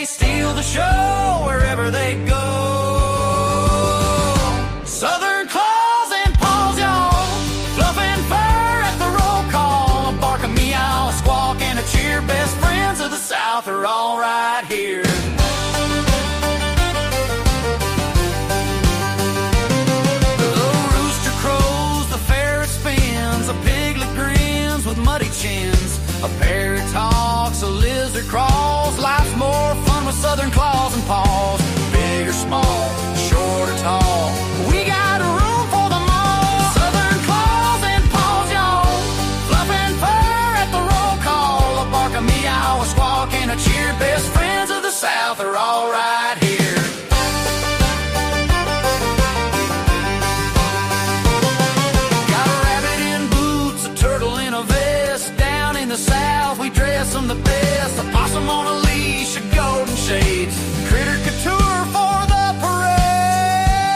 they steal the show wherever they go. Southern claws and paws, y'all, fluffing fur at the roll call. A bark, a meow, a squawk, and a cheer. Best friends of the South are all right here. A piglet grins with muddy chins. A parrot talks, a lizard crawls. Life's more fun with Southern claws and paws. Big or small, short or tall, we got room for them all. Southern claws and paws, y'all, fluffing fur at the roll call. A bark, a meow, a squawk, and a cheer. Best friends of the South are all right here. The South, we dress them the best. A possum on a leash, a golden shades, critter couture for the parade.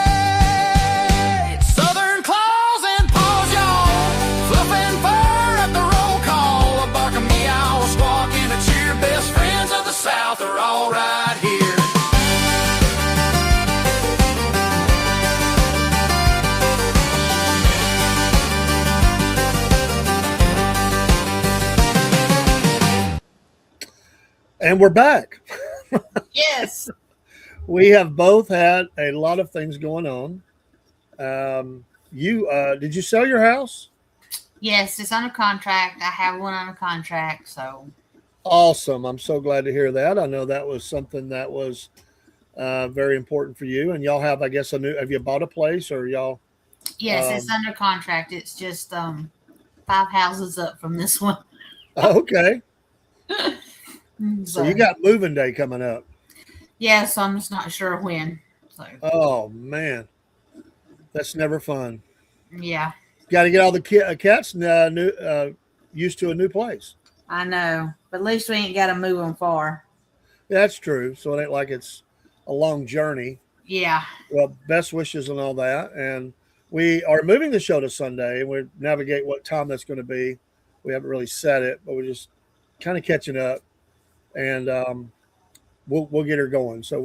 Southern claws and paws, y'all, fluffing fur at the roll call. A bark, a meow, a squawk, and a cheer. Best friends of the South are all right here. And we're back. Yes. We have both had a lot of things going on. Did you sell your house? Yes, it's under contract. I have one under contract, so. Awesome. I'm so glad to hear that. I know that was something that was very important for you. And y'all have, I guess, have you bought a place or y'all? Yes, it's under contract. It's just 5 houses up from this one. Okay. So you got moving day coming up. Yeah, so I'm just not sure when. So. Oh, man. That's never fun. Yeah. Got to get all the cats used to a new place. I know. But at least we ain't got to move them far. Yeah, that's true. So it ain't like it's a long journey. Yeah. Well, best wishes and all that. And we are moving the show to Sunday, and we navigate what time that's going to be. We haven't really set it, but we're just kind of catching up. And we'll get her going. So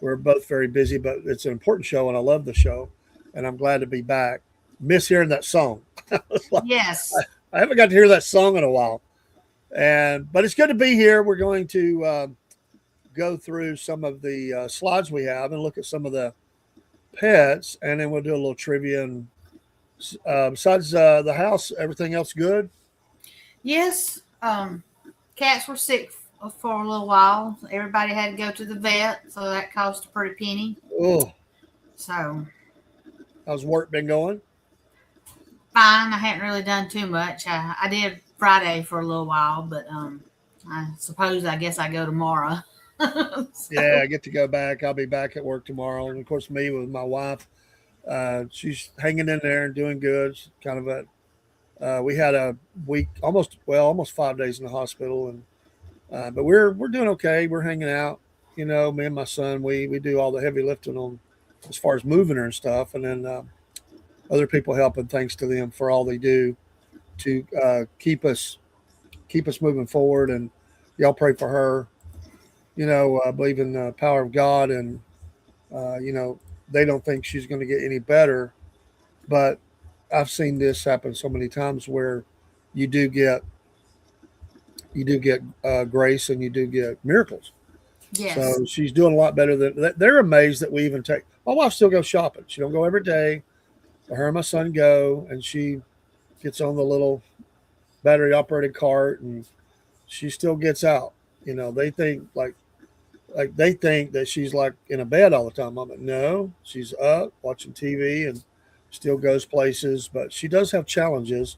we're both very busy, but it's an important show, and I love the show, and I'm glad to be back. Miss hearing that song. Yes, I haven't got to hear that song in a while, but it's good to be here. We're going to go through some of the slides we have and look at some of the pets, and then we'll do a little trivia. And besides the house, everything else good? Yes. Cats were sick for a little while. Everybody had to go to the vet, so that cost a pretty penny. Oh. So. How's work been going? Fine. I hadn't really done too much. I did Friday for a little while, but I guess I go tomorrow. So. Yeah, I get to go back. I'll be back at work tomorrow. And, of course, me with my wife. She's hanging in there and doing good. She's kind of we had a week, almost 5 days in the hospital, and but we're doing okay. We're hanging out, me and my son. We do all the heavy lifting on as far as moving her and stuff, and then other people helping. Thanks to them for all they do to keep us moving forward. And y'all pray for her. I believe in the power of God, and they don't think she's going to get any better, but I've seen this happen so many times where you do get grace and you do get miracles. Yes. So she's doing a lot better than they're amazed that we even take. My wife still goes shopping. She don't go every day. But her and my son go, and she gets on the little battery operated cart, and she still gets out. They think like they think that she's like in a bed all the time. I'm like, no, she's up watching TV and still goes places, but she does have challenges,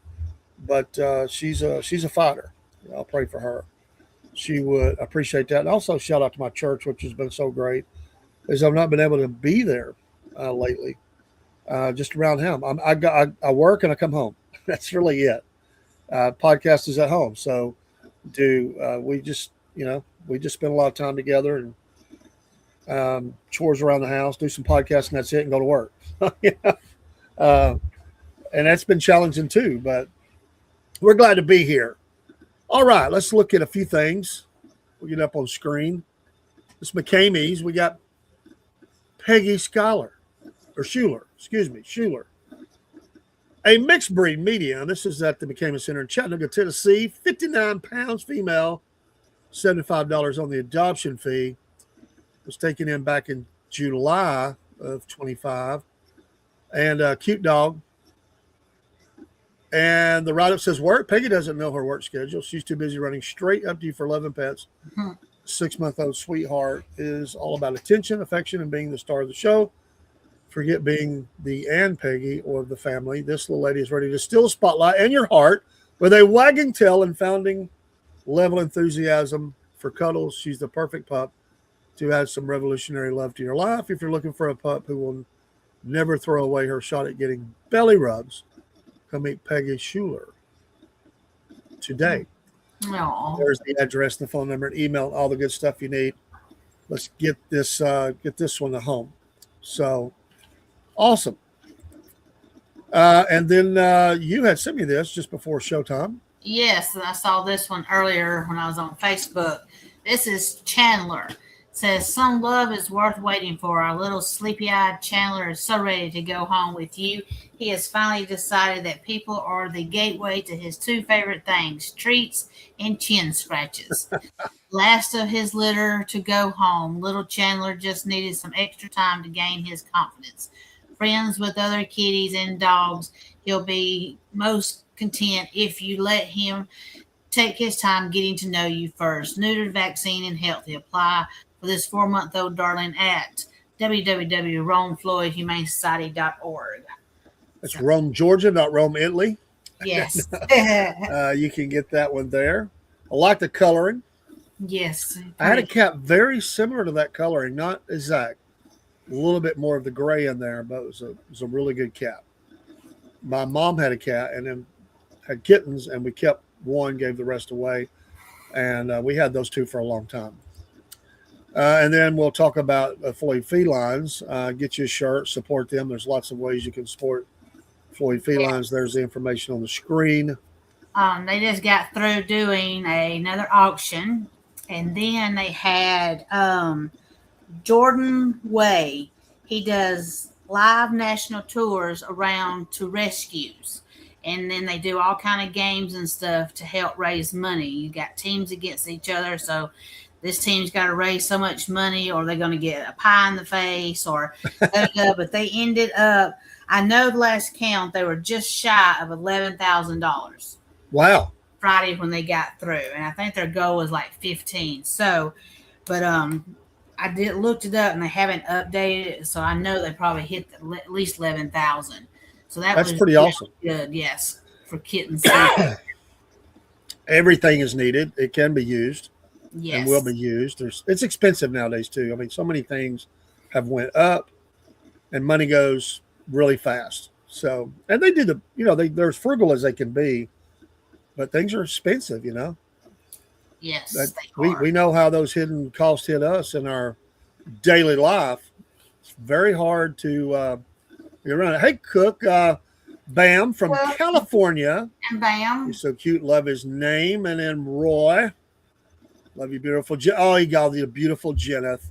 but she's a fighter. I'll pray for her. She would appreciate that. And also shout out to my church, which has been so great, is I've not been able to be there lately, just around him. I work and I come home. That's really it. Podcast is at home. So we just spend a lot of time together and chores around the house, do some podcasts, and that's it, and go to work. And that's been challenging too, but we're glad to be here. All right, let's look at a few things. We'll get up on screen. It's McCamey's. We got Peggy Schuler. A mixed breed medium. This is at the McCamey Center in Chattanooga, Tennessee. 59 pounds, female. $75 on the adoption fee. Was taken in back in July of 25. And a cute dog. And the write-up says, work. Peggy doesn't know her work schedule. She's too busy running straight up to you for 11 pets. 6-month-old sweetheart is all about attention, affection, and being the star of the show. Forget being the Ann Peggy or the family. This little lady is ready to steal the spotlight and your heart with a wagging tail and founding level enthusiasm for cuddles. She's the perfect pup to add some revolutionary love to your life. If you're looking for a pup who will never throw away her shot at getting belly rubs, come meet Peggy Schuler today. Aww. There's the address, the phone number, and email, all the good stuff you need. Let's get this one to home. So awesome. And then you had sent me this just before showtime. Yes, I saw this one earlier when I was on Facebook. This is Chandler. It says, some love is worth waiting for. Our little sleepy-eyed Chandler is so ready to go home with you. He has finally decided that people are the gateway to his two favorite things, treats and chin scratches. Last of his litter to go home, little Chandler just needed some extra time to gain his confidence. Friends with other kitties and dogs, he'll be most content if you let him take his time getting to know you first. Neutered, vaccine, and healthy. Apply for this 4-month-old darling at www.RomeFloydHumaneSociety.org. It's Rome, Georgia, not Rome, Italy. Yes. You can get that one there. I like the coloring. Yes. I had a cat very similar to that coloring, not exact. A little bit more of the gray in there, but it was a really good cat. My mom had a cat and then had kittens, and we kept one, gave the rest away. And we had those two for a long time. And then we'll talk about Floyd Felines. Get you a shirt, support them. There's lots of ways you can support Floyd Felines. There's the information on the screen. They just got through doing another auction, and then they had Jordan Way. He does live national tours around to rescues, and then they do all kind of games and stuff to help raise money. You got teams against each other, so this team's got to raise so much money, or they're going to get a pie in the face, or but they ended up, I know the last count, they were just shy of $11,000. Wow. Friday when they got through, and I think their goal was like 15. So, but I looked it up, and they haven't updated it, so I know they probably hit at least 11,000. So that's was pretty awesome. Good, yes, for kittens. Everything is needed. It can be used. Yes. And will be used. It's expensive nowadays too. I mean, so many things have went up, and money goes really fast. So, and they do they're as frugal as they can be, but things are expensive. Yes, we know how those hidden costs hit us in our daily life. It's very hard to get around it. Hey, Cook, Bam from California. And Bam. He's so cute. Love his name. And then Roy. Love you, beautiful. Oh, he got you, beautiful Jenneth.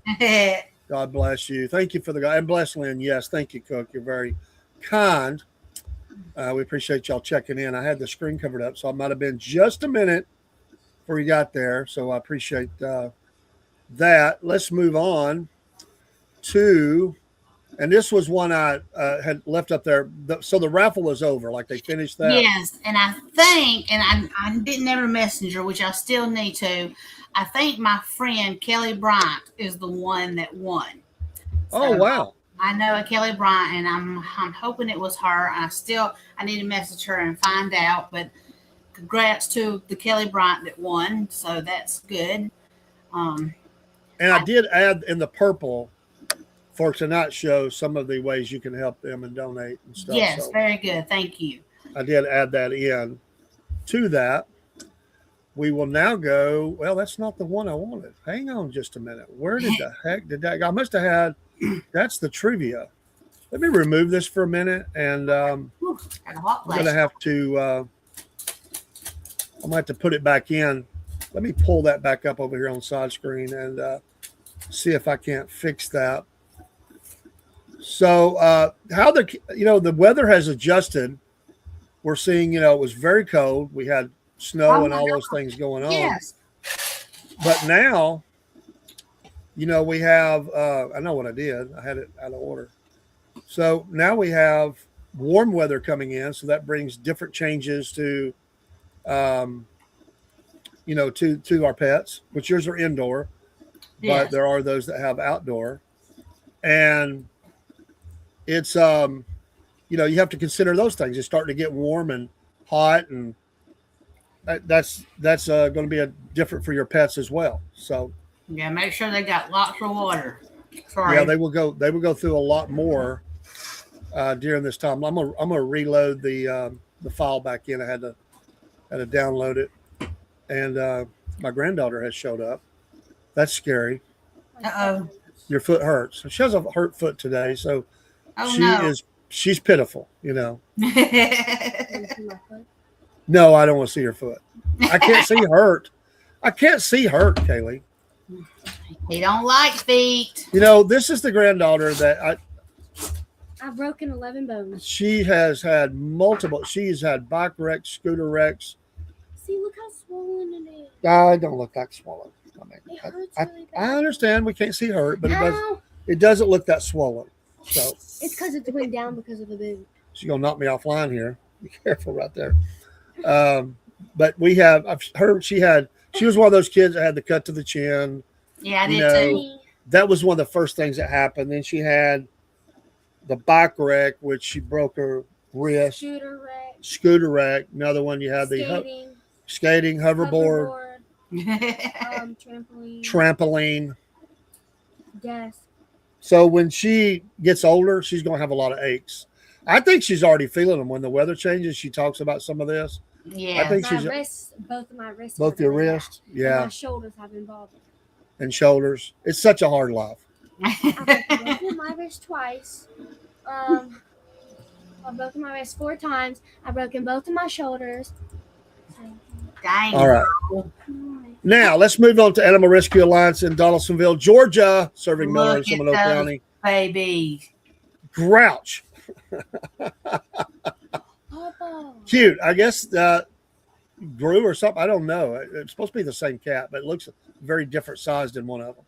God bless you. Thank you for the guy. And bless Lynn. Yes, thank you, Cook. You're very kind. We appreciate y'all checking in. I had the screen covered up, so it might have been just a minute before you got there. So I appreciate that. Let's move on to, and this was one I had left up there. So the raffle was over. Like they finished that. Yes, and I think, and I didn't have a messenger, which I still need to. I think my friend Kelly Bryant is the one that won. So, oh wow! I know a Kelly Bryant, and I'm hoping it was her. I need to message her and find out. But congrats to the Kelly Bryant that won. So that's good. And I did add in the purple for tonight's show some of the ways you can help them and donate and stuff. Yes, very good. Thank you. I did add that in to that. We will now go. Well, that's not the one I wanted. Hang on just a minute. Where did the heck did that go? I must have had. That's the trivia. Let me remove this for a minute, and I'm going to have to. I'm going to have to put it back in. Let me pull that back up over here on the side screen, and See if I can't fix that. So how the weather has adjusted. We're seeing, it was very cold. We had snow Oh and my all God. those things going on. Yes. But now, we have, I know what I did. I had it out of order. So now we have warm weather coming in. So that brings different changes to, um, to our pets, which yours are indoor, but Yes. there are those that have outdoor. And it's, you have to consider those things. It's starting to get warm and hot, and that's going to be different for your pets as well. So Yeah. Make sure they got lots of water. yeah, Sorry. they will go through a lot more during this time. I'm gonna reload the file back in. I had to download it, and my granddaughter has showed up. That's scary. Uh-oh. Your foot hurts. She has a hurt foot today, so Oh she no. is she's pitiful. Want to see my foot? No, I don't want to see her foot. I can't see hurt. I can't see hurt, Kaylee. He don't like feet. This is the granddaughter that I've broken 11 bones. she has had multiple. She's had bike wrecks, scooter wrecks. See, look how swollen it is. I don't look that swollen. I mean, It hurts I, really I bad. understand we can't see hurt, but Ow! it doesn't look that swollen. So It's because it went down because of the boot. she's gonna knock me offline here. Be careful right there. But we have. I've heard she was one of those kids that had the cut to the chin. Yeah, I You did know, too. That was one of the first things that happened. Then she had the bike wreck, which she broke her wrist. Scooter wreck. Another one, you had the skating, hoverboard, trampoline. Desk. So when she gets older, she's going to have a lot of aches. I think she's already feeling them. When the weather changes, she talks about some of this. Yeah. I think My she's wrists, both of my wrists. both hurt your really bad. wrists, And yeah, my shoulders have been bothered. and shoulders. It's such a hard life. I've broken my wrist twice. I've broken my wrist 4 times. I've broken both of my shoulders. Dang. All right. Now let's move on to Animal Rescue Alliance in Donaldsonville, Georgia, serving Miller and Look at Seminole those County. babies. Grouch, Papa. cute. I guess grew or something. I don't know. It's supposed to be the same cat, but it looks very different sized in one of them.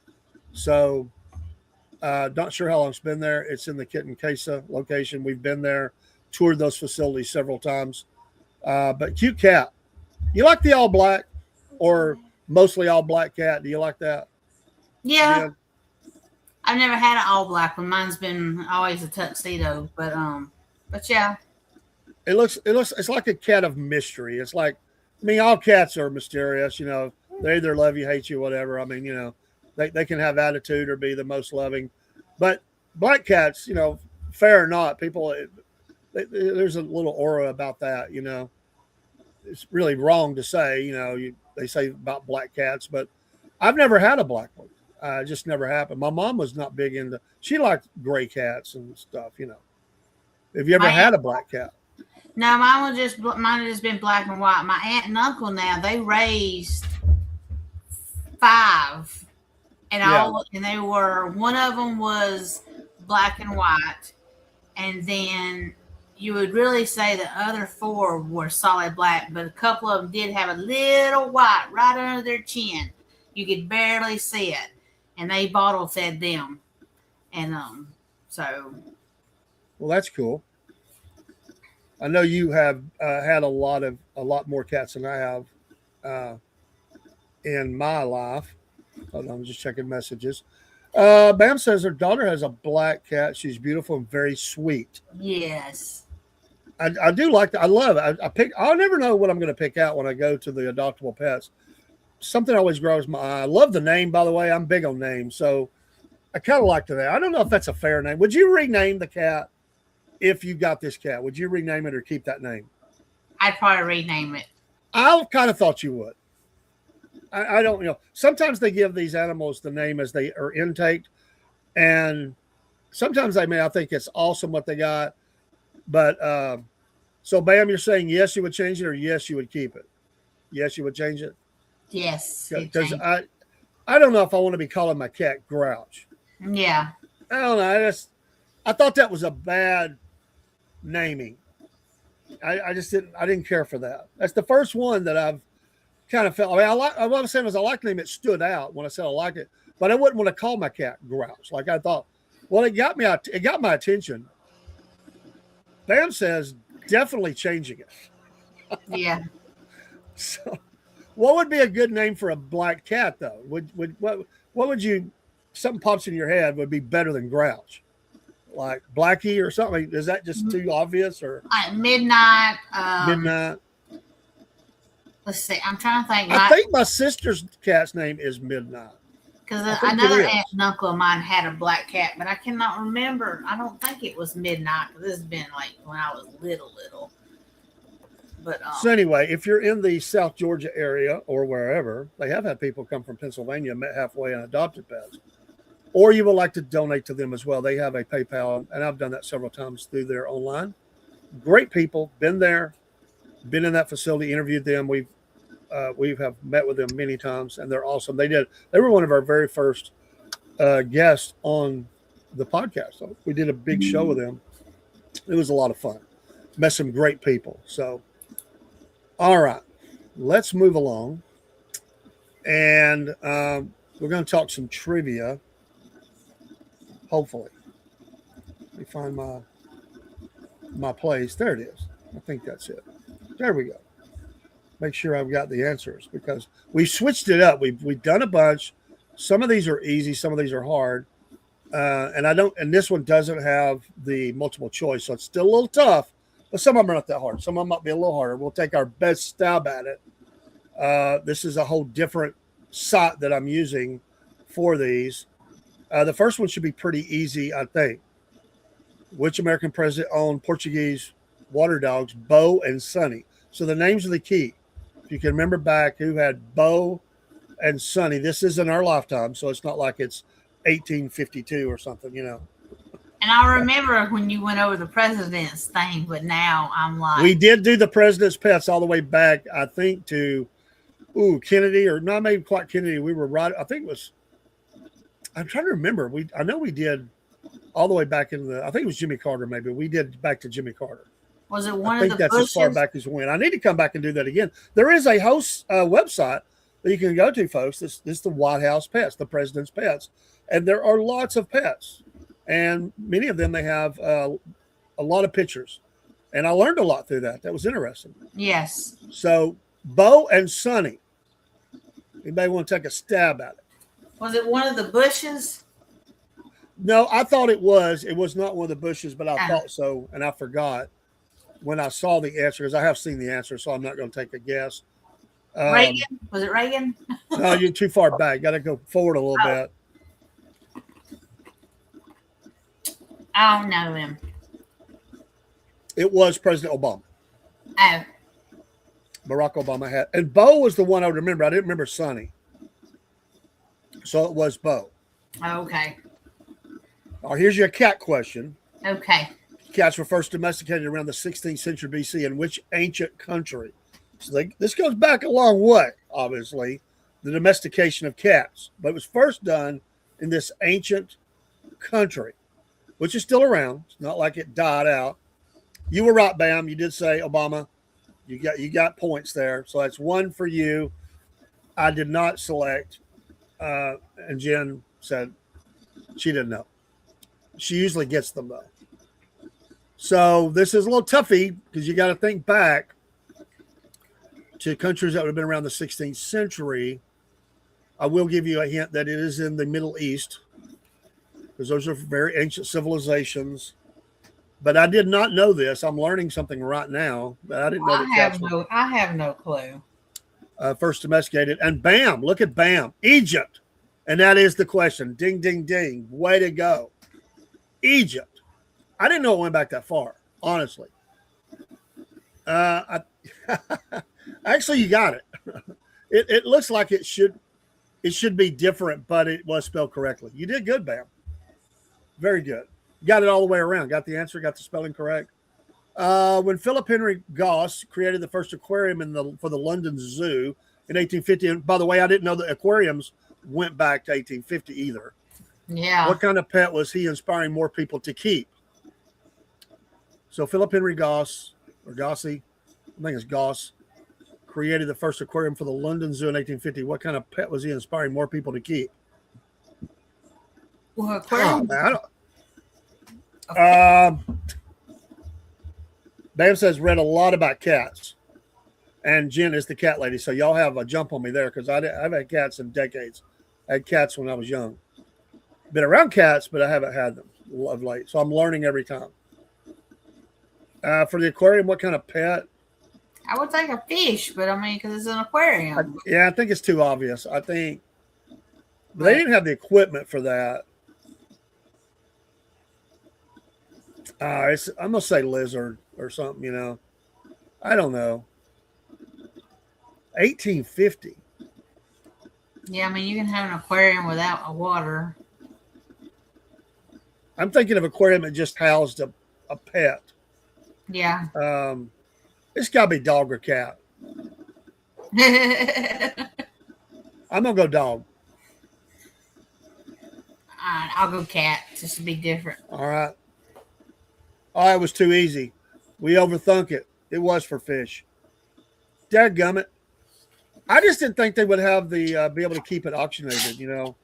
So, not sure how long it's been there. It's in the Kitten Casa location. We've been there, toured those facilities several times. But cute cat. You like the all black or mostly all black cat? Do you like that? Yeah. I've never had an all black one. Mine's been always a tuxedo, but yeah. It looks. It's like a cat of mystery. It's like, all cats are mysterious. They either love you, hate you, whatever. They can have attitude or be the most loving. But black cats, fair or not, people, there's a little aura about that. It's really wrong to say. They say about black cats, but I've never had a black one. Just never happened. My mom was not big into. She liked gray cats and stuff. Have you ever had a black cat? No, mine has been black and white. My aunt and uncle now, they raised 5, and they were, one of them was black and white, and then you would really say the other 4 were solid black, but a couple of them did have a little white right under their chin. You could barely see it, and they bottle fed them, and so. Well, that's cool. I know you have had a lot more cats than I have in my life. Hold on, I'm just checking messages. Bam says her daughter has a black cat. She's beautiful and very sweet. Yes. I do like that. I love it. I'll never know what I'm going to pick out when I go to the adoptable pets. Something always grows my eye. I love the name, by the way. I'm big on names, so I kind of like that. I don't know if that's a fair name. Would you rename the cat if you got this cat? Would you rename it or keep that name? I'd probably rename it. I kind of thought you would. I don't, sometimes they give these animals the name as they are intaked, and sometimes I think it's awesome what they got. But so, Bam, you're saying yes, you would change it, or yes, you would keep it? Yes, you would change it? Yes. Because I don't know if I want to be calling my cat Grouch. Yeah. I don't know. I thought that was a bad naming. I just didn't care for that. That's the first one that I've kind of felt. I mean, what I'm saying was I like the name. It stood out when I said I like it, but I wouldn't want to call my cat Grouch. Like I thought. Well, it got my attention. Bam says definitely changing it. Yeah. So, what would be a good name for a black cat though? What would you? Something pops in your head would be better than Grouch, like Blackie or something. Is that just too obvious or Like Midnight? Midnight? Let's see. I'm trying to think. I think my sister's cat's name is Midnight. Because think another it is. aunt and uncle of mine had a black cat, but I cannot remember. I don't think it was Midnight because this has been like when I was little. But So anyway, if you're in the South Georgia area or wherever, they have had people come from Pennsylvania, met halfway and adopted pets. Or you would like to donate to them as well. They have a PayPal, and I've done that several times through their online. Great people, been there, been in that facility, interviewed them. We have met with them many times, and they're awesome. They were one of our very first guests on the podcast. So we did a big show with them. It was a lot of fun. Met some great people. So, all right, let's move along, and we're going to talk some trivia. Hopefully, let me find my place. There it is. I think that's it. There we go. Make sure I've got the answers because we switched it up. We've done a bunch. Some of these are easy. Some of these are hard. And this one doesn't have the multiple choice. So it's still a little tough, but some of them are not that hard. Some of them might be a little harder. We'll take our best stab at it. This is a whole different site that I'm using for these. The first one should be pretty easy, I think. Which American president owned Portuguese water dogs, Bo and Sonny? So the names are the key. If you can remember back who had Bo and Sonny, this isn't our lifetime, so it's not like it's 1852 or something, you know. And I remember when you went over the president's thing, but now I'm like, We did do the president's pets all the way back, I think, to Kennedy, or not maybe quite Kennedy. We were right. I think it was. I'm trying to remember. I know we did all the way back in I think it was Jimmy Carter. Maybe we did back to Jimmy Carter. was it one I of think the that's Bushes? as far back as we went. I need to come back and do that again. There is a host website that you can go to, folks. This is the White House Pets, the president's pets. And there are lots of pets. And many of them, they have a lot of pictures. And I learned a lot through that. That was interesting. Yes. So, Bo and Sonny. Anybody want to take a stab at it? Was it one of the Bushes? No, I thought it was. It was not one of the Bushes, but I thought so, and I forgot when I saw the answer, because I have seen the answer, so I'm not going to take a guess. Reagan? Was it Reagan? No, you're too far back. Got to go forward a little bit. I don't know him. It was President Obama. Oh. Barack Obama had. And Bo was the one I would remember. I didn't remember Sonny. So it was Bo. Okay. All right, here's your cat question. Okay. Cats were first domesticated around the 16th century BC in which ancient country? So this goes back a long way, obviously, the domestication of cats. But it was first done in this ancient country, which is still around. It's not like it died out. You were right, Bam. You did say Obama. You got points there. So that's one for you. I did not select. And Jen said she didn't know. She usually gets them, though. So this is a little toughy because you got to think back to countries that would have been around the 16th century. I will give you a hint that it is in the Middle East because those are very ancient civilizations. But I did not know this. I'm learning something right now, but I didn't know that cats were I have no clue. first domesticated. And bam, look at bam, Egypt. And that is the question. Ding, ding, ding. Way to go. Egypt. I didn't know it went back that far, honestly. Actually, you got it. It looks like it should be different, but it was spelled correctly. You did good, Bam. Very good. Got it all the way around. Got the answer. Got the spelling correct. When Philip Henry Goss created the first aquarium for the London Zoo in 1850. And by the way, I didn't know that aquariums went back to 1850 either. Yeah. What kind of pet was he inspiring more people to keep? So Philip Henry Goss, or Gossi, I think it's Goss, created the first aquarium for the London Zoo in 1850. What kind of pet was he inspiring more people to keep? Well, Oh, aquarium. man, Bam says read a lot about cats, and Jen is the cat lady. So y'all have a jump on me there because I've had cats in decades. I had cats when I was young. Been around cats, but I haven't had them of late. So I'm learning every time. For the aquarium, what kind of pet? I would think a fish, but I mean, because it's an aquarium. I think it's too obvious. I think but they didn't have the equipment for that. I'm gonna say lizard or something. You know, I don't know. 1850. Yeah, I mean, you can have an aquarium without a water. I'm thinking of aquarium that just housed a pet. Yeah. It's got to be dog or cat. I'm going to go dog. I'll go cat just to be different. All right. Oh, it was too easy. We overthunk it. It was for fish. Dadgummit. I just didn't think they would have the be able to keep it auctionated, you know.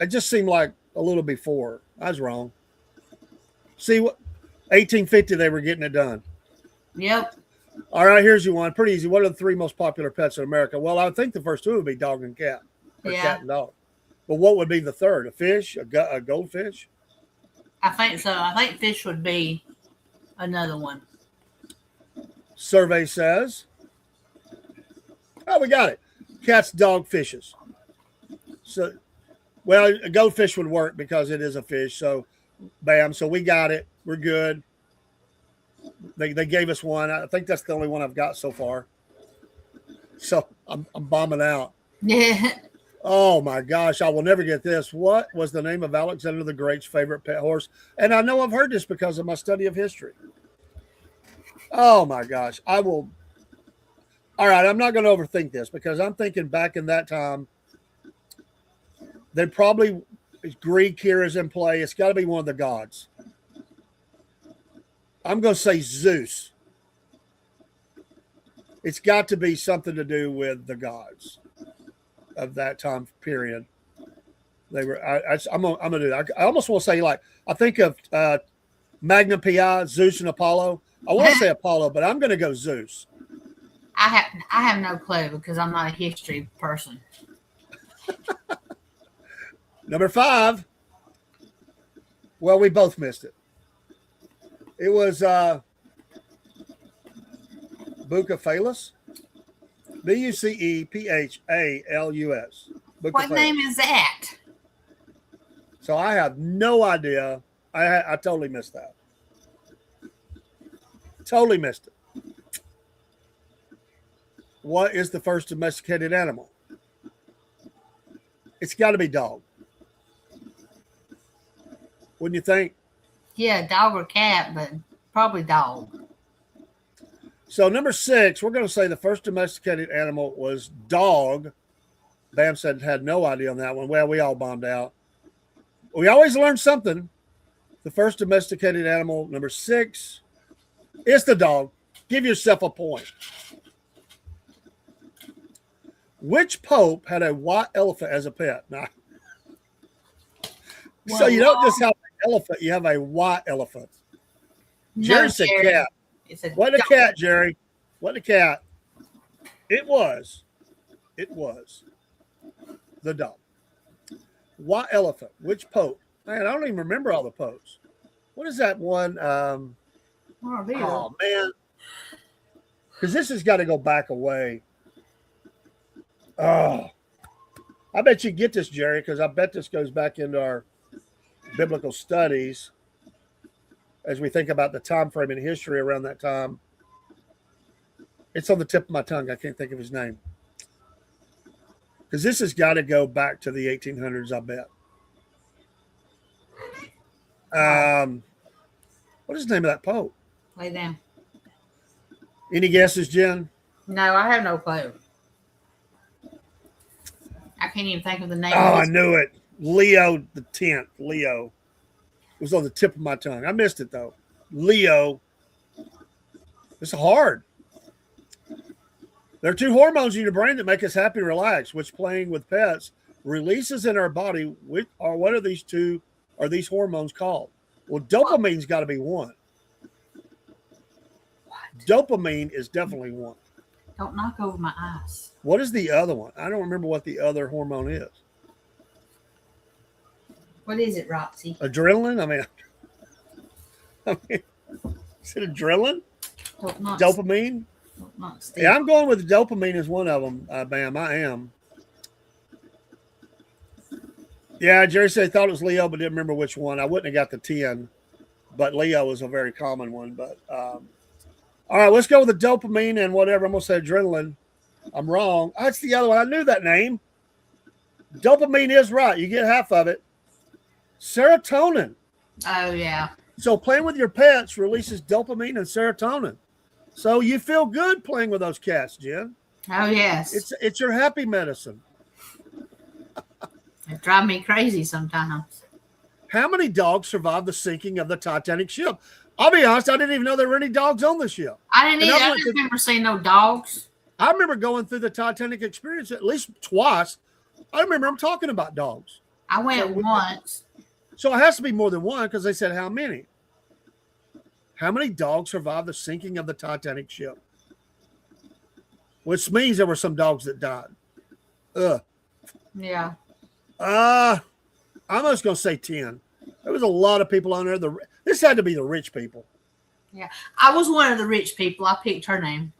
It just seemed like a little before. I was wrong. See, what 1850 they were getting it done. Yep. All right, here's your one. Pretty easy. What are the three most popular pets in America? Well, I would think the first two would be dog and cat, or cat and dog. But what would be the third? A fish? A goldfish? I think so. I think fish would be another one. Survey says. Oh, we got it. Cats, dog, fishes. So, well, a goldfish would work because it is a fish. So, bam. So we got it. We're good. They gave us one. I think that's the only one I've got so far. So I'm bombing out. Yeah. Oh my gosh, I will never get this. What was the name of Alexander the Great's favorite pet horse? And I know I've heard this because of my study of history. Oh my gosh, I will. All right, I'm not going to overthink this because I'm thinking back in that time, they probably, Greek here is in play. It's got to be one of the gods. I'm going to say Zeus. It's got to be something to do with the gods of that time period. They were. I'm gonna do that. I almost want to say like I think of Magna Pi, Zeus and Apollo. I want to say Apollo, but I'm going to go Zeus. I have no clue because I'm not a history person. Number 5. Well, we both missed it. It was Bucephalus. Bucephalus. What name is that? So I have no idea. I totally missed that. Totally missed it. What is the first domesticated animal? It's got to be dog. Wouldn't you think? Yeah, dog or cat, but probably dog. So number 6, we're going to say the first domesticated animal was dog. Bam said had no idea on that one. Well, we all bombed out. We always learn something. The first domesticated animal, number 6, is the dog. Give yourself a point. Which pope had a white elephant as a pet? Nah. So you don't just have an elephant, you have a white elephant. Jerry said cat. What a cat, Jerry. What a cat. It was the dog. White elephant. Which pope? Man, I don't even remember all the popes. What is that one? Oh, man. Because this has got to go back away. Oh, I bet you get this, Jerry, because I bet this goes back into our biblical studies as we think about the time frame in history around that time. It's on the tip of my tongue. I can't think of his name. Because this has got to go back to the 1800s, I bet. What is the name of that pope? Lay down. Any guesses, Jen? No, I have no clue. I can't even think of the name. Oh, of I this. knew it. Leo the 10th. Leo. It was on the tip of my tongue. I missed it though. Leo. It's hard. There are two hormones in your brain that make us happy and relaxed, which playing with pets releases in our body. What are these two? Are these hormones called? Well, dopamine's got to be one. Dopamine is definitely one. Don't knock over my ice. What is the other one? I don't remember what the other hormone is. What is it, Roxy? Adrenaline? I mean, is it adrenaline? Don't knock. Dopamine? Don't knock Steve. Yeah, I'm going with dopamine as one of them, Bam. I am. Yeah, Jerry said he thought it was Leo, but didn't remember which one. I wouldn't have got the 10, but Leo is a very common one. But all right, let's go with the dopamine and whatever. I'm going to say adrenaline. I'm wrong. That's the other one. I knew that name. Dopamine is right. You get half of it. Serotonin. Oh, yeah. So playing with your pets releases dopamine and serotonin. So you feel good playing with those cats, Jen. Oh, yes. It's your happy medicine. It drives me crazy sometimes. How many dogs survived the sinking of the Titanic ship? I'll be honest, I didn't even know there were any dogs on the ship. I didn't And either. I I went didn't to- remember seeing no dogs. I remember going through the Titanic experience at least twice. I remember them talking about dogs. I went once. So it has to be more than one because they said how many. How many dogs survived the sinking of the Titanic ship? Which means there were some dogs that died. Yeah. I'm just going to say 10. There was a lot of people on there. This had to be the rich people. Yeah. I was one of the rich people. I picked her name.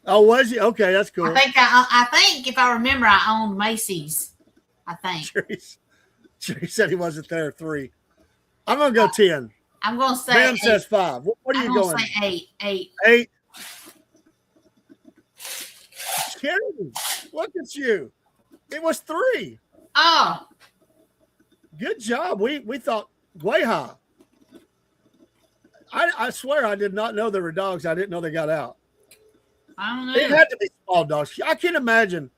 Oh, was you? Okay, that's cool. I think if I remember, I owned Macy's. I think. Jerry said he wasn't there 3. I'm going to go 10. I'm going to say Bam 8. says 5. What are you I'm going? to say 8. 8. Jerry, look at you. It was 3. Oh. Good job. We thought way high. I swear I did not know there were dogs. I didn't know they got out. I don't know. It had to be small dogs. I can't imagine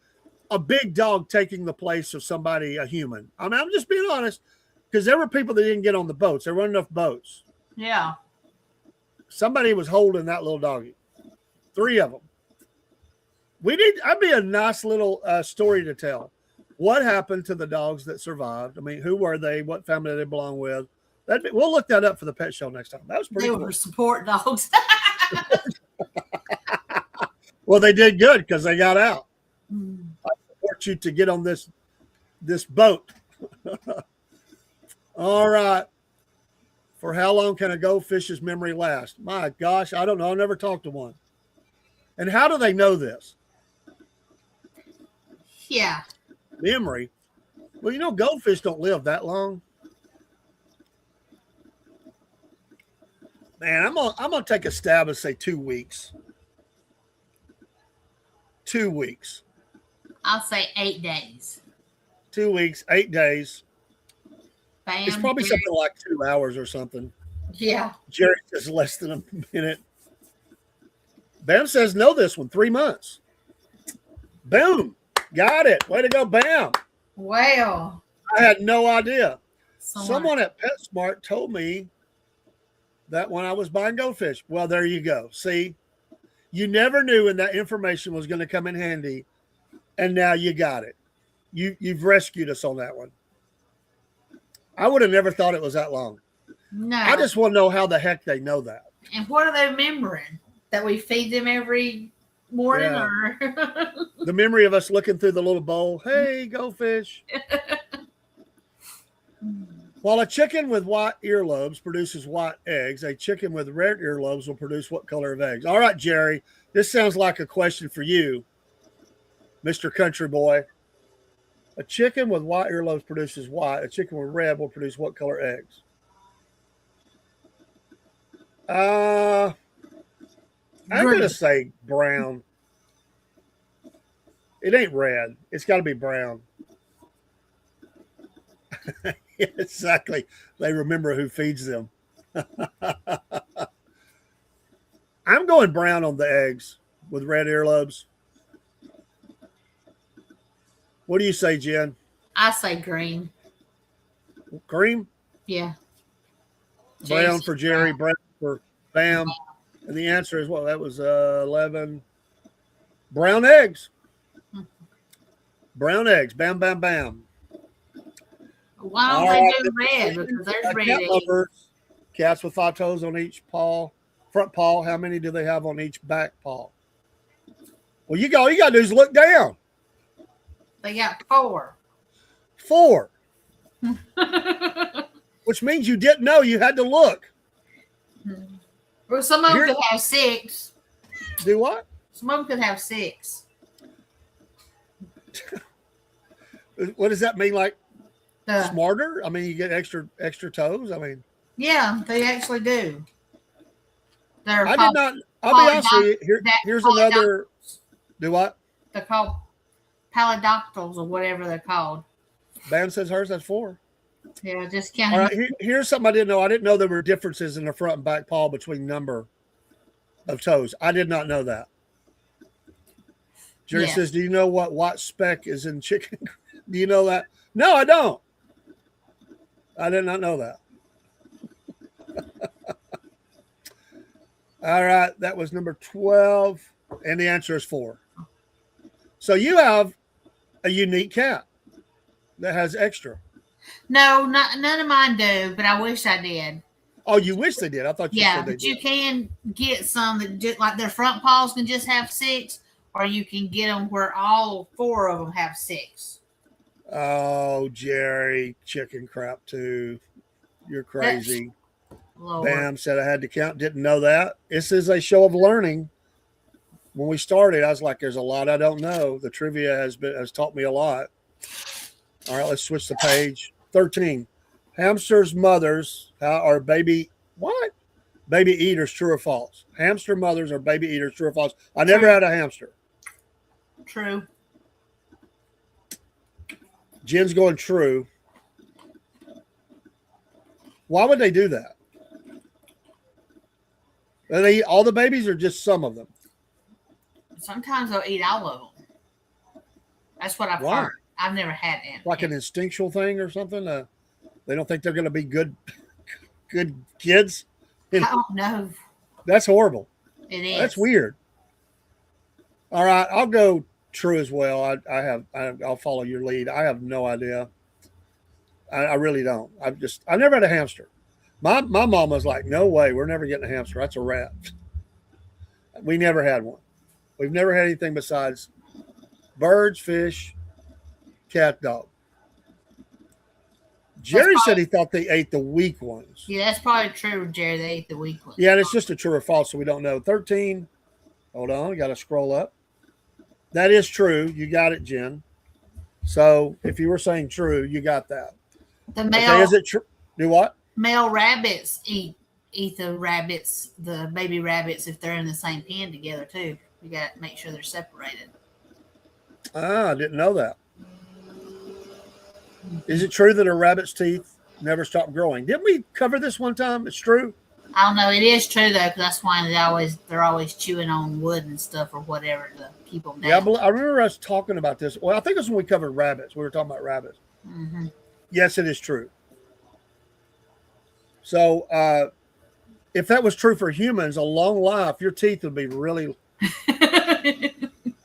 a big dog taking the place of somebody, a human. I mean, I'm just being honest, because there were people that didn't get on the boats. There weren't enough boats. Yeah. Somebody was holding that little doggy. 3 of them. That'd be a nice little story to tell. What happened to the dogs that survived? I mean, who were they? What family did they belong with? We'll look that up for the pet show next time. That was pretty They cool. were support dogs. Well, they did good because they got out. Hmm. I support you to get on this boat. All right. For how long can a goldfish's memory last? My gosh, I don't know. I never talked to one. And how do they know this? Yeah. Memory. Well, goldfish don't live that long. Man, I'm gonna take a stab and say 2 weeks. 2 weeks. I'll say 8 days. 2 weeks, 8 days. Bam. It's probably Jerry. something like 2 hours or something. Yeah. Jerry says less than a minute. Bam says no this one, 3 months. Boom. Got it. Way to go, Bam. Well. I had no idea. Someone at PetSmart told me that when I was buying goldfish. Well, there you go. See, you never knew when that information was going to come in handy, and now you got it. You've rescued us on that one. I would have never thought it was that long. No. I just want to know how the heck they know that. And what are they remembering? That we feed them every morning, Yeah. or The memory of us looking through the little bowl. Hey, goldfish. While a chicken with white earlobes produces white eggs, a chicken with red earlobes will produce what color of eggs? All right, Jerry, this sounds like a question for you, Mr. Country Boy. A chicken with white earlobes produces white. A chicken with red will produce what color eggs? I'm going to say brown. It ain't red. It's got to be brown. Exactly. They remember who feeds them. I'm going brown on the eggs with red earlobes. What do you say, Jen? I say green. Cream? Yeah. Brown Jason for Jerry, Brown. brown for Bam. And the answer is what? That was 11. Brown eggs. Brown eggs. Bam, bam, bam. Why don't All they right. do red? Because there's red Cat eggs. lovers. Cats with 5 toes on each paw. Front paw. How many do they have on each back paw? Well, all you got to do is look down. They got 4. 4. Which means you didn't know. You had to look. Well, some of them could have 6. Do what? Some of them could have 6. What does that mean? Like The, smarter? I mean, you get extra toes. I mean, yeah, they actually do. They're I called, did not. I'll be honest with you. Here's another. Do what? they're called palindactyls or whatever they're called. Bam says hers has 4. Yeah, just All counting. right. Here's something I didn't know. I didn't know there were differences in the front and back paw between number of toes. I did not know that. Jerry says, "Do you know what white speck is in chicken? Do you know that?" No, I don't. I did not know that. All right, that was number 12, and the answer is 4. So you have a unique cat that has extra. No, none of mine do, but I wish I did. Oh, you wish they did. I thought you said they but did. you can get some that just like their front paws can just have 6, or you can get them where all 4 of them have 6. Oh, Jerry, chicken crap too. You're crazy. Lord. Bam said I had to count. Didn't know that. This is a show of learning. When we started, I was like, "There's a lot I don't know." The trivia has taught me a lot. All right, let's switch the page. 13. Hamsters' mothers are baby what? Baby eaters. True or false? Hamster mothers are baby eaters. True or false? I never had a hamster. True. Jen's going true. Why would they do that? Do they eat all the babies or just some of them? Sometimes they'll eat all of them. That's what I've Why? heard. I've never had any. Like an instinctual thing or something? They don't think they're going to be good kids? I don't know. That's horrible. It is. That's weird. All right, I'll go true as well. I'll follow your lead. I have no idea. I really don't. I never had a hamster. My mom was like, "No way, we're never getting a hamster. That's a rat." We never had one. We've never had anything besides birds, fish, cat, dog. Jerry said he thought they ate the weak ones. Yeah, that's probably true, Jerry. They ate the weak ones. Yeah, and it's just a true or false, so we don't know. 13. Hold on, got to scroll up. That is true. You got it, Jen. So if you were saying true, you got that. The male, Okay, is it true? Do what? male rabbits eat the baby rabbits if they're in the same pen together too. You got to make sure they're separated. I didn't know that. Is it true that a rabbit's teeth never stop growing? Didn't we cover this one time? It's true. I don't know. It is true though, because that's why they're always chewing on wood and stuff or whatever to keep them down. Yeah, I remember us talking about this. Well, I think it was when we covered rabbits. We were talking about rabbits. Mm-hmm. Yes, it is true. So, if that was true for humans, a long life, your teeth would be really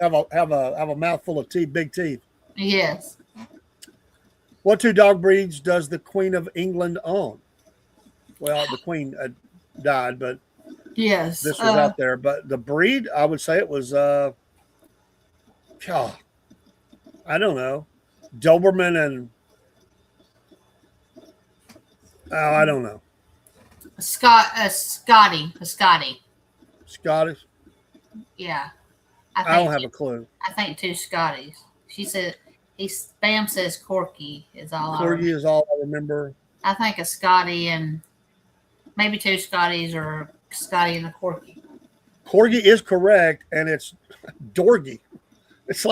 have a mouthful of teeth, big teeth. Yes. What 2 dog breeds does the Queen of England own? Well, the Queen died, but Yes. this was out there. But the breed, I would say it was, I don't know, Doberman and I don't know. A Scotty. Scottish. Yeah. I don't have a clue. I think 2 Scotties. She said Spam says Corky is all Corgi is all I remember. I think a Scotty and maybe 2 Scotties or a Scotty and a Corky. Corgi is correct, and it's Dorgy. It's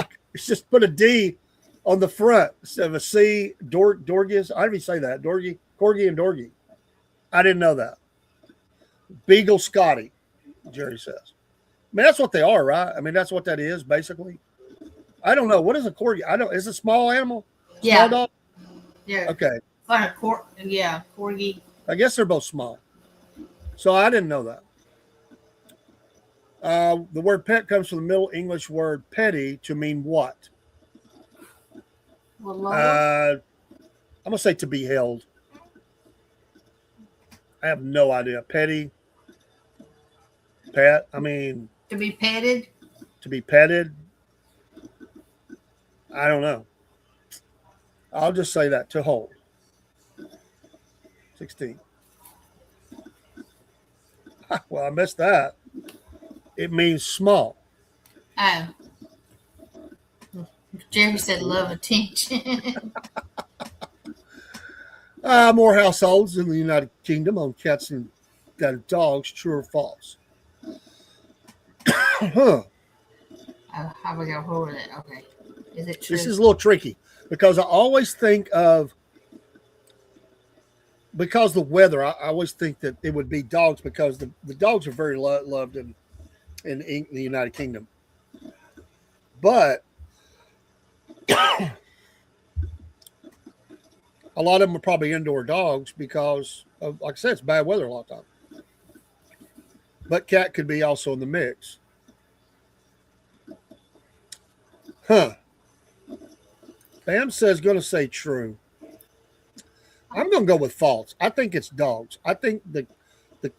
just put a D on the front instead of a C. Dorgies. I didn't even say that. Dorgy, Corgi, and Dorgy. I didn't know that. Beagle Scotty, Jerry says. I mean, that's what they are, right? I mean, that's what that is, basically. I don't know. What is a corgi? I don't. Is it a small animal? Small Yeah. dog? Yeah. Okay. Like a corgi. I guess they're both small. So I didn't know that. The word pet comes from the Middle English word petty to mean what? Well, Lord. I'm going to say to be held. I have no idea. Petty, pet. I mean, To be petted. to be petted. I don't know. I'll just say that. To hold. 16. Well, I missed that. It means small. Oh. Jerry said love attention. More households in the United Kingdom own cats than dogs. True or false? Huh. Oh, how we go over that? Okay. Is it true? This is a little tricky because I always think of, because the weather, I always think that it would be dogs because the dogs are very loved in the United Kingdom. But a lot of them are probably indoor dogs because, like I said, it's bad weather a lot of times. But cat could be also in the mix. Huh. Bam says going to say true. I'm going to go with false. I think it's dogs. I think the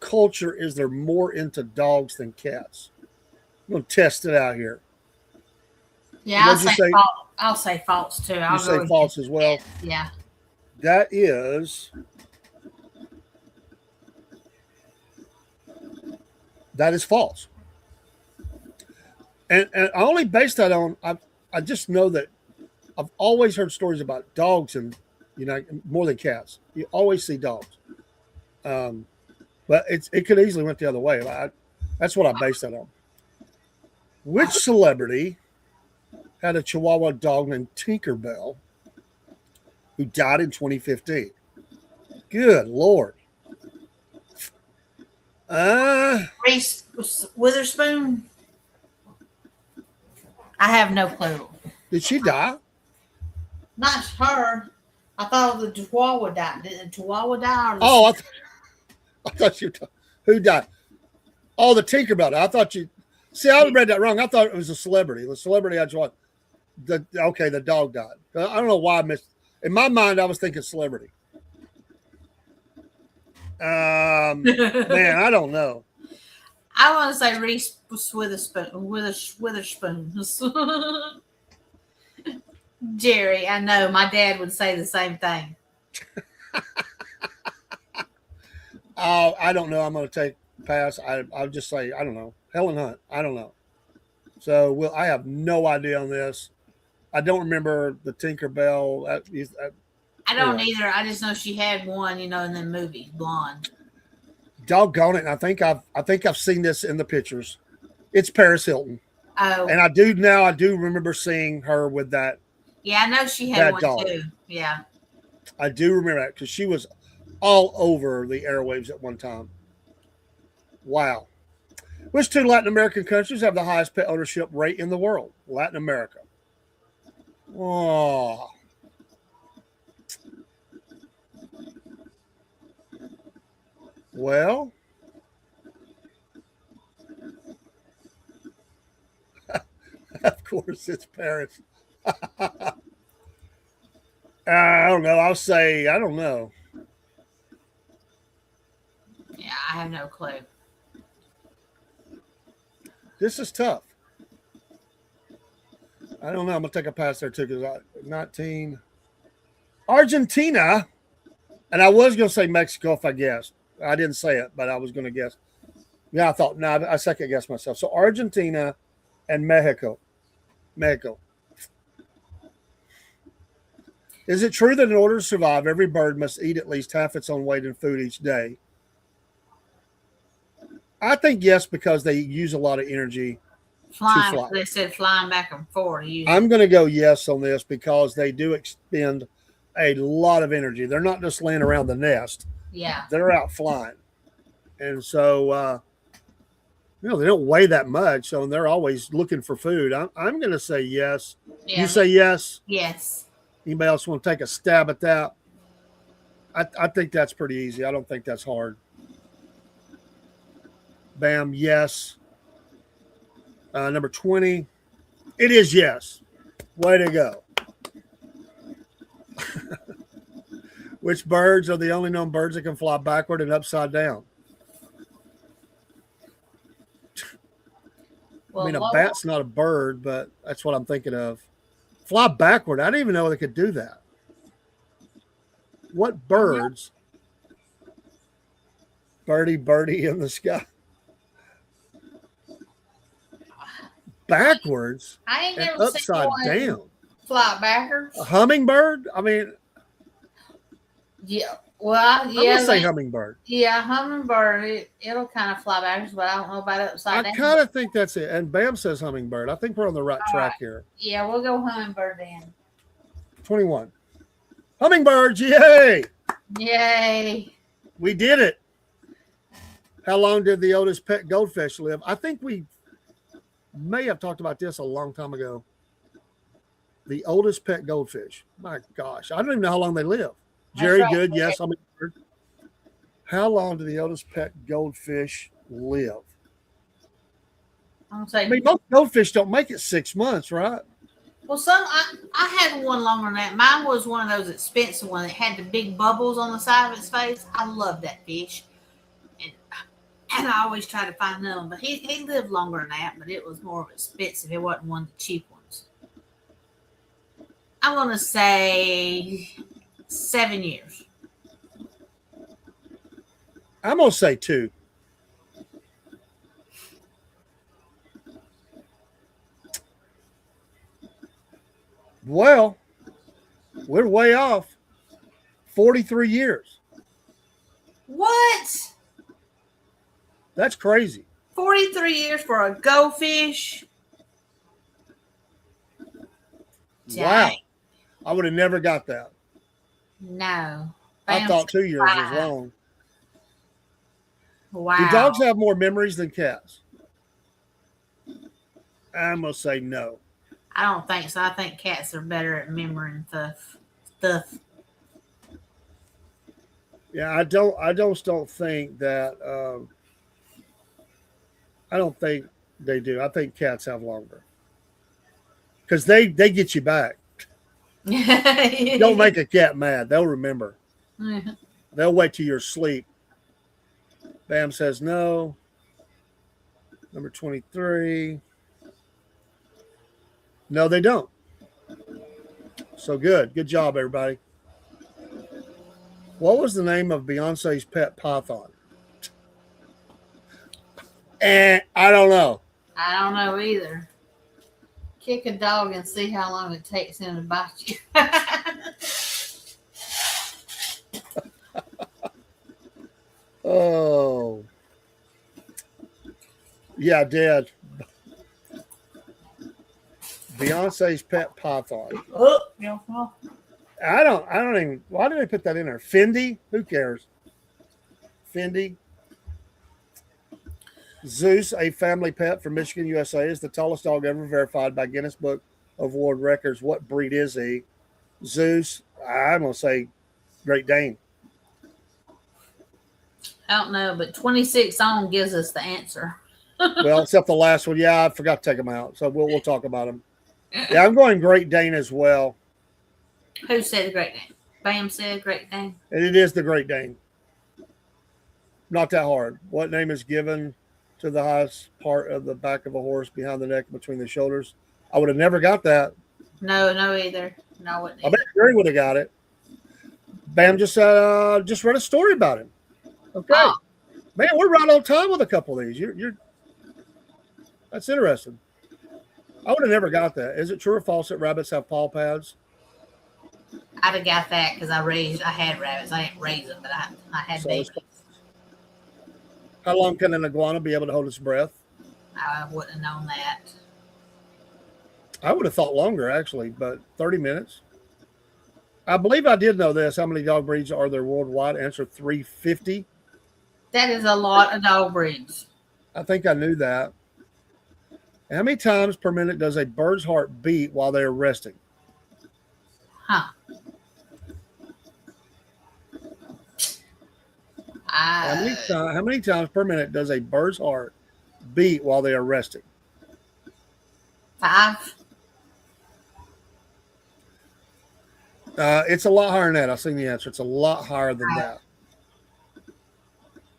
culture is they're more into dogs than cats. I'm going to test it out here. Yeah, What'd you say? false. I'll say false too. You say false as well? Yeah. That is false. And I only base that on, I just know that I've always heard stories about dogs and, more than cats. You always see dogs. But it could easily went the other way. That's what I base that on. Which celebrity had a Chihuahua dog named Tinkerbell who died in 2015? Good Lord. Reese Witherspoon. I have no clue. Did she die? Not her. I thought the Chihuahua died. Did the Chihuahua die? Or Oh, I thought you. Who died? Oh, the Tinkerbell. I thought you. See, I read that wrong. I thought it was a celebrity. The celebrity I just the dog died. I don't know why I missed. In my mind, I was thinking celebrity. Man, I don't know. I want to say Reese Witherspoon. Jerry, I know my dad would say the same thing. I don't know. I'm going to take pass. I'll just say I don't know. Helen Hunt. I don't know. So I have no idea on this. I don't remember the Tinkerbell. I don't either. I just know she had one, in the movie, blonde. Doggone it! And I think I've seen this in the pictures. It's Paris Hilton. Oh, and I do remember seeing her with that. Yeah, I know she had one dog. too. Yeah, I do remember that because she was all over the airwaves at one time. Wow. Which two Latin American countries have the highest pet ownership rate in the world? Latin America. Oh. Well, of course it's Paris. I don't know. I'll say, I don't know. yeah, I have no clue. This is tough. I don't know. I'm going to take a pass there too because 19. Argentina. And I was going to say Mexico if I guessed. I didn't say it, but I was going to guess. Yeah, I thought, I second guessed myself. So Argentina and Mexico. Is it true that in order to survive, every bird must eat at least half its own weight in food each day? I think yes, because they use a lot of energy to fly. They said flying back and forth. I'm going to go yes on this because they do expend a lot of energy. They're not just laying around the nest. Yeah. They're out flying. And so they don't weigh that much, so they're always looking for food. I'm going to say yes. Yeah, You say yes. yes. Anybody else want to take a stab at that? I think that's pretty easy. I don't think that's hard. Bam, yes. Number 20. It is yes. Way to go. Which birds are the only known birds that can fly backward and upside down? Well, I mean, a bat's not a bird, but that's what I'm thinking of. Fly backward. I didn't even know they could do that. What birds? Birdie, birdie in the sky. Backwards I ain't and never seen upside one down. fly backwards. A hummingbird? I mean, Yeah. Well, I'm yeah. gonna say hummingbird. Yeah, hummingbird. It'll kind of fly backwards, but I don't know about upside I down. kind of think that's it. And Bam says hummingbird. I think we're on the right track here. Yeah, we'll go hummingbird then. 21. Hummingbirds, yay! Yay. We did it. How long did the oldest pet goldfish live? I think we may have talked about this a long time ago. The oldest pet goldfish. My gosh, I don't even know how long they live. Jerry, right. good. Yes, hummingbird. How long do the oldest pet goldfish live? I'm saying. I mean, most goldfish don't make it 6 months, right? Well, I had one longer than that. Mine was one of those expensive ones that had the big bubbles on the side of its face. I love that fish, and I always try to find another one. But he lived longer than that, but it was more expensive. It wasn't one of the cheap ones. I want to say 7 years. I'm gonna say 2. Well, we're way off. 43 years. What? That's crazy. 43 years for a goldfish? Wow. Dang. I would have never got that. No. I thought 2 years was long. Wow. Do dogs have more memories than cats? I'm going to say no. I don't think so. I think cats are better at remembering stuff. Yeah, I don't think that. I don't think they do. I think cats have longer because they get you back. Don't make a cat mad. They'll remember. They'll wait till you're asleep. Bam says no. Number 23. No, they don't. So good. Good job, everybody. What was the name of Beyonce's pet python? I don't know. I don't know either. Kick a dog and see how long it takes him to bite you. Oh. Yeah, Dad. Beyonce's pet python. Oh, yeah, well, I don't even. Why did they put that in there? Fendi? Who cares? Fendi. Zeus, a family pet from Michigan, USA, is the tallest dog ever verified by Guinness Book of World Records. What breed is he? Zeus, I'm going to say Great Dane. I don't know, but 26 on gives us the answer. Well, except the last one. Yeah, I forgot to take them out. So we'll talk about them. Yeah, I'm going Great Dane as well. Who said the Great Dane? Bam said Great Dane. And it is the Great Dane. Not that hard. What name is given to the highest part of the back of a horse behind the neck between the shoulders? I would have never got that. No either. No, I wouldn't I either. bet Jerry would have got it. Bam just read a story about him. Okay. Oh. Man, we're right on time with a couple of these. You're that's interesting. I would have never got that. Is it true or false that rabbits have paw pads? I'd have got that because I had rabbits. I didn't raise them, but I had So babies. How long can an iguana be able to hold its breath? I wouldn't have known that. I would have thought longer, actually, but 30 minutes. I believe I did know this. How many dog breeds are there worldwide? Answer 350. That is a lot of dog breeds. I think I knew that. How many times per minute does a bird's heart beat while they're resting? Huh. How many times per minute does a bird's heart beat while they are resting? 5. It's a lot higher than that. I've seen the answer. It's a lot higher than that.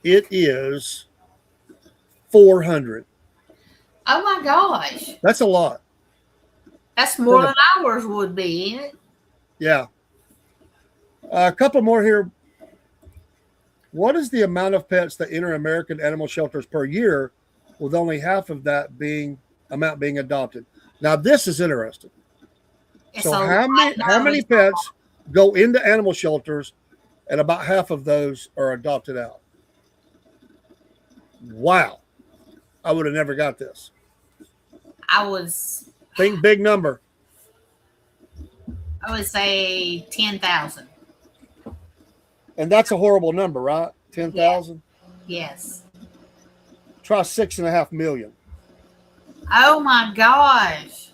It is 400. Oh my gosh. That's a lot. That's more than ours would be, ain't it? Yeah. A couple more here. What is the amount of pets that enter American animal shelters per year, with only half of that amount being adopted? Now, this is interesting. So how many pets go into animal shelters, and about half of those are adopted out? Wow. I would have never got this. Think big number. I would say 10,000. And that's a horrible number, right? 10,000? Yes. Try 6.5 million. Oh my gosh.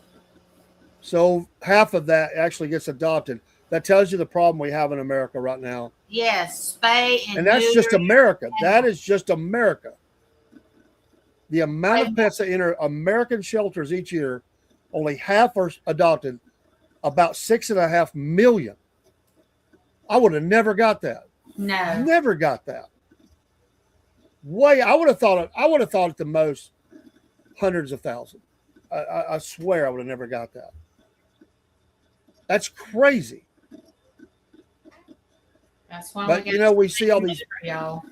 So half of that actually gets adopted. That tells you the problem we have in America right now. Yes, spay and that's just America. That is just America. The amount of pets that enter American shelters each year, only half are adopted, about 6.5 million. I would have never got that. No. Never got that. I would have thought at the most hundreds of thousands. I swear I would have never got that. That's crazy. That's why we see all these. Y'all.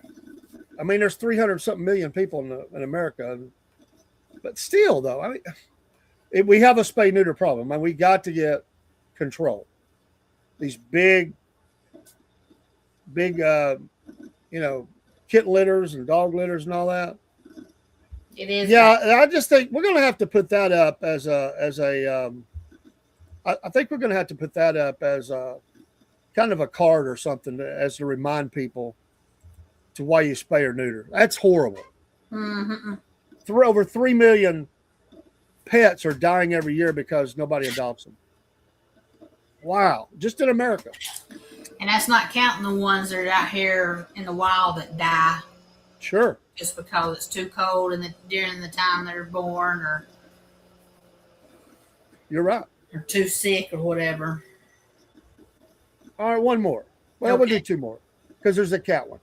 I mean, there's 300 something million people in America, but still, though, we have a spay neuter problem, and we got to get control. These big, kitten litters and dog litters and all that. It is. Yeah, I just think we're going to have to put that up as a. I think we're going to have to put that up as a kind of a card or something as to remind people to why you spay or neuter. That's horrible. Mm-hmm. Over 3 million pets are dying every year because nobody adopts them. Wow. Just in America. And that's not counting the ones that are out here in the wild that die. Sure. Just because it's too cold and during the time they're born, or you're right. Or too sick or whatever. All right, one more. Well, We'll do 2 more because there's a cat one.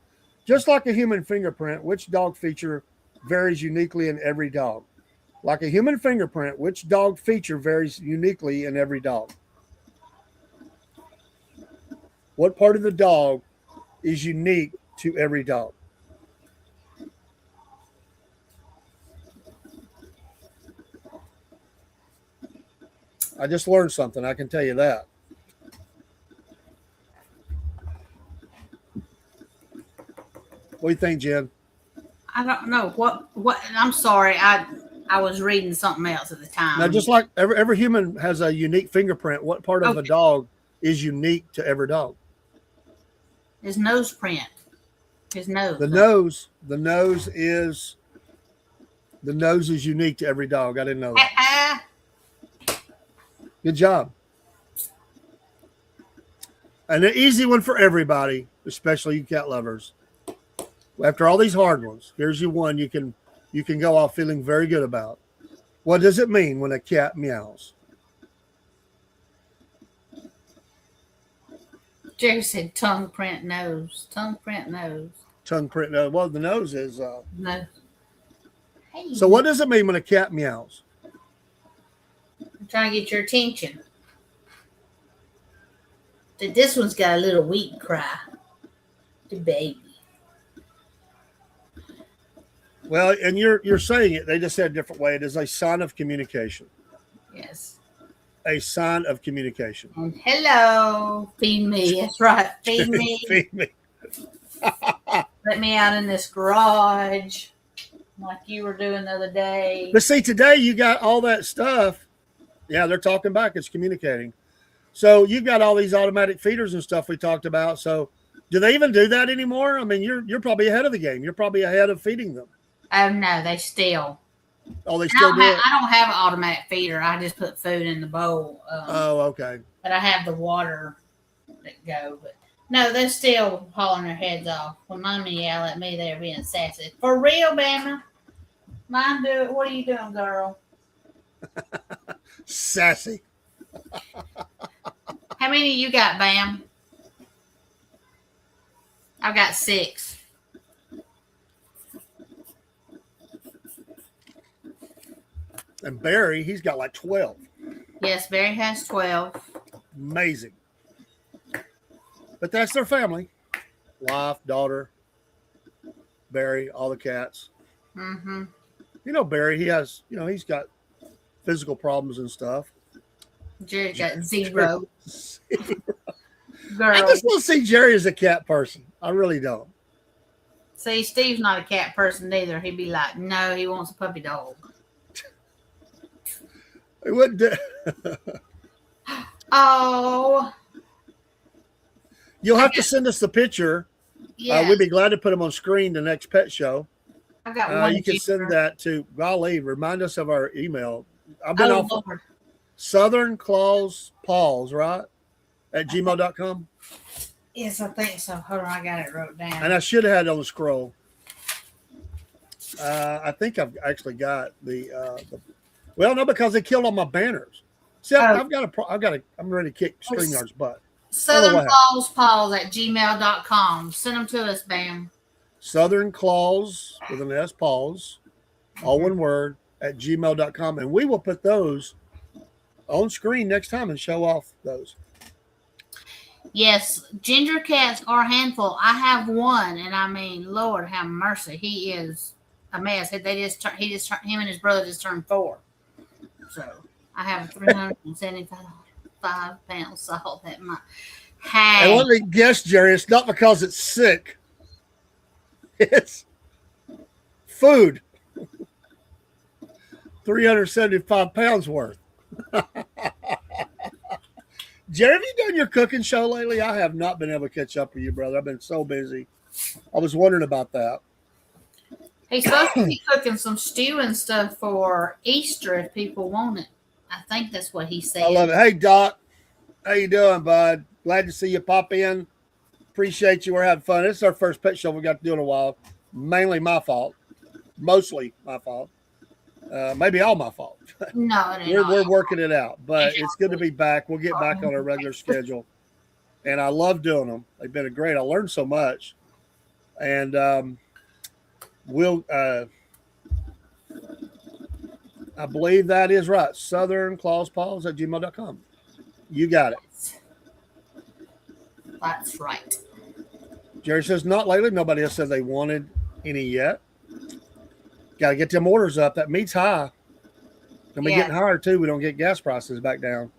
Just like a human fingerprint, which dog feature varies uniquely in every dog? Like a human fingerprint, which dog feature varies uniquely in every dog? What part of the dog is unique to every dog? I just learned something. I can tell you that. What do you think, Jen? I don't know. What? I'm sorry. I was reading something else at the time. Now, just like every human has a unique fingerprint, what part of a dog is unique to every dog? His nose print. His nose. The nose is unique to every dog. I didn't know that. Good job. And an easy one for everybody, especially you cat lovers. After all these hard ones, here's your one you can go off feeling very good about. What does it mean when a cat meows? Jerry said tongue print nose. Tongue print nose. Tongue print nose. Well, the nose is no. Hey. So what does it mean when a cat meows? I'm trying to get your attention. This one's got a little weak cry. The baby. Well, and you're saying it. They just said a different way. It is a sign of communication. Yes. A sign of communication. And hello, feed me. That's right. Feed me. Feed me. Let me out in this garage like you were doing the other day. But see, today you got all that stuff. Yeah, they're talking back. It's communicating. So you've got all these automatic feeders and stuff we talked about. So do they even do that anymore? I mean, you're probably ahead of the game. You're probably ahead of feeding them. Oh no, they still. Oh, they still do it? I don't have an automatic feeder. I just put food in the bowl. Oh, okay. But I have the water that go. But no, they're still hauling their heads off. When mommy yell at me, they're being sassy. For real, Bama? Mine do it. What are you doing, girl? Sassy. How many you got, Bam? I've got 6. And Barry, he's got like 12. Yes, Barry has 12. Amazing. But that's their family. Wife, daughter, Barry, all the cats. Mm-hmm. You know, Barry, he has, he's got physical problems and stuff. Jerry got 0. I Girl. just don't see Jerry as a cat person. I really don't. See, Steve's not a cat person either. He'd be like, no, he wants a puppy dog. It wouldn't do. Oh. You'll have to send us the picture. Yeah. We'd be glad to put them on screen the next pet show. I've got one. You can send that to Golly. Remind us of our email. I've been off Lord. Southern Claws Paws, right? At gmail.com. Yes, I think so. Hold on, I got it wrote down. And I should have had it on the scroll. I think I've actually got the well, no, because they killed all my banners. See, I'm ready to kick StreamYard's butt. Southern Claws Paws at gmail.com. Send them to us, Bam. Southern Claws with an S, Paws, all one word, at gmail.com. And we will put those on screen next time and show off those. Yes, ginger cats are a handful. I have one, and I mean, Lord have mercy, he is a mess. Him and his brother just turned 4. So I have 375 pounds salt that my And let me guess, Jerry, it's not because it's sick. It's food. 375 pounds worth. Jerry, have you done your cooking show lately? I have not been able to catch up with you, brother. I've been so busy. I was wondering about that. He's supposed to be cooking some stew and stuff for Easter if people want it. I think that's what he said. I love it. Hey, Doc. How you doing, bud? Glad to see you pop in. Appreciate you. We're having fun. This is our first pet show we got to do in a while. Mainly my fault. Mostly my fault. Maybe all my fault. No, it ain't. We're working it out, but it's good to be back. We'll get back on our regular schedule. And I love doing them. They've been great. I learned so much. And we'll I believe that is right. Southern Claws Paws at gmail.com. You got it. That's right. Jerry says, not lately. Nobody else said they wanted any yet. Got to get them orders up. That meat's high. Gonna be getting higher too. We don't get gas prices back down.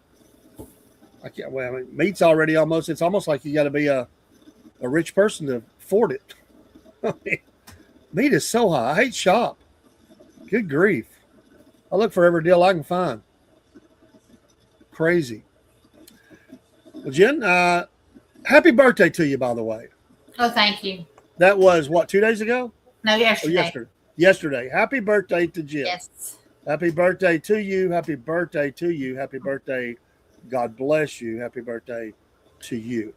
Meat's already it's almost like you got to be a rich person to afford it. Meat is so high. I hate shop. Good grief. I look for every deal I can find. Crazy. Well, Jen, happy birthday to you, by the way. Oh, thank you. That was, 2 days ago? No, yesterday. Yesterday. Happy birthday to Jen. Yes. Happy birthday to you. Happy birthday to you. Happy birthday. God bless you. Happy birthday to you.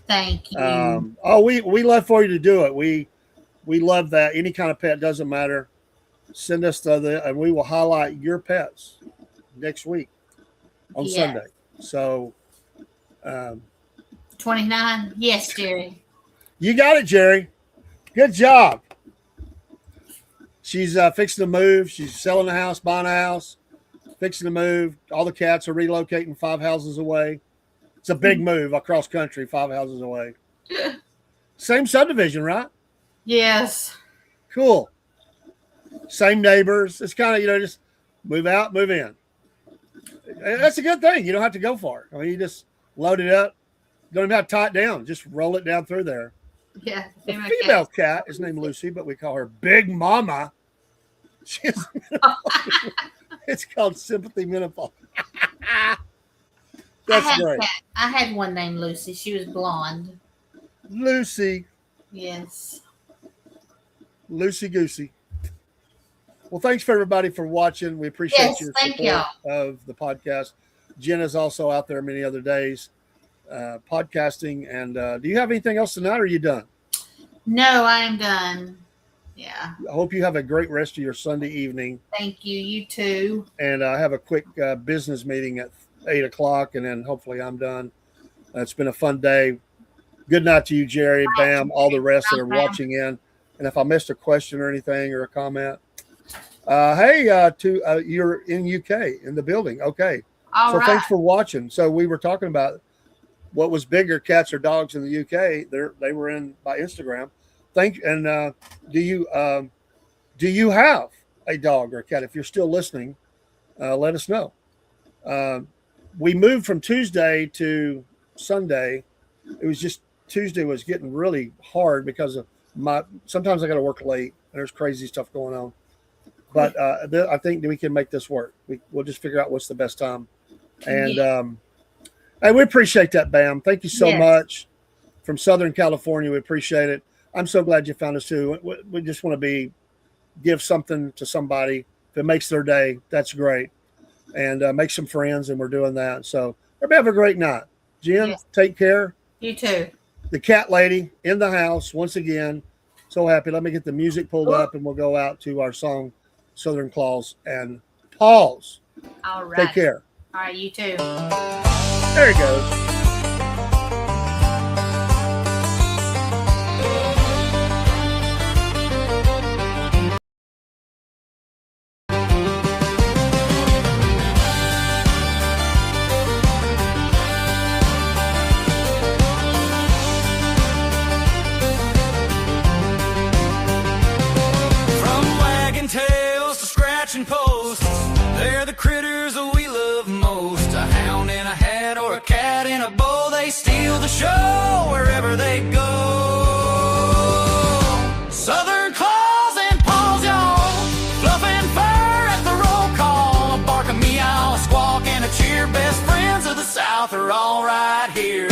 Thank you. We love for you to do it. We love that. Any kind of pet, doesn't matter. Send us and we will highlight your pets next week on Sunday. So 29. Yes, Jerry. You got it, Jerry. Good job. She's fixing to move. She's selling a house, buying a house, fixing to move. All the cats are relocating 5 houses away. It's a big move across country, 5 houses away. Same subdivision, right? Yes. Cool. Same neighbors. It's kind of, just move out, move in. That's a good thing. You don't have to go far. I mean, you just load it up. You don't even have to tie it down. Just roll it down through there. Yeah. The female cat is named Lucy, but we call her Big Mama. It's called Sympathy Menopause. That's great. I had one named Lucy. She was blonde. Lucy. Yes. Loosey goosey. Well, thanks for everybody for watching. We appreciate Yes, your thank support y'all. of the podcast. Jen is also out there many other days podcasting. And do you have anything else tonight, or are you done? No, I am done. Yeah. I hope you have a great rest of your Sunday evening. Thank you. You too. And I have a quick business meeting at 8 o'clock, and then hopefully I'm done. It's been a fun day. Good night to you, Jerry, Bam, all the rest that are watching in. And if I missed a question or anything or a comment, you're in UK in the building. Okay. All right. Thanks for watching. So we were talking about what was bigger, cats or dogs in the UK. They were in by Instagram. Do you have a dog or a cat? If you're still listening, let us know. We moved from Tuesday to Sunday. It was just Tuesday was getting really hard because of sometimes I got to work late and there's crazy stuff going on. But I think that we can make this work. We'll just figure out what's the best time. And hey, we appreciate that, Bam. Thank you so much. From Southern California, we appreciate it. I'm so glad you found us too. We just want to give something to somebody. If it makes their day, that's great. And make some friends, and we're doing that. So everybody have a great night. Jen, take care. You too. The cat lady in the house once again. So happy. Let me get the music pulled up, and we'll go out to our song, Southern Claus and Paws. All right. Take care. All right, you too. There he goes. Posts. They're the critters that we love most. A hound in a hat or a cat in a bow. They steal the show wherever they go. Southern Claus and Paws, y'all. Fluff and fur at the roll call. A bark, a meow, a squawk, and a cheer. Best friends of the South are all right here.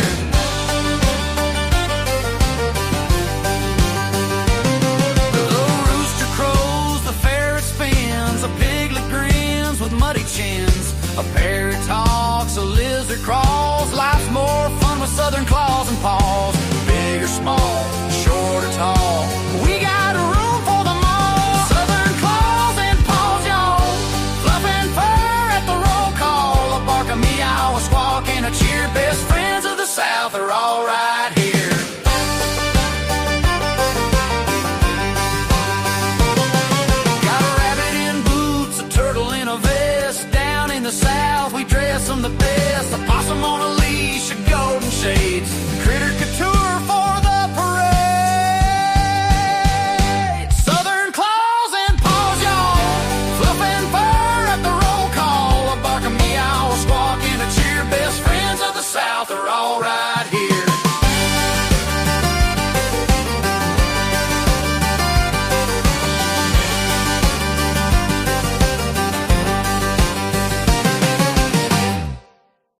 Muddy chins, a parrot talks, a lizard crawls. Life's more fun with Southern Claus and Paws.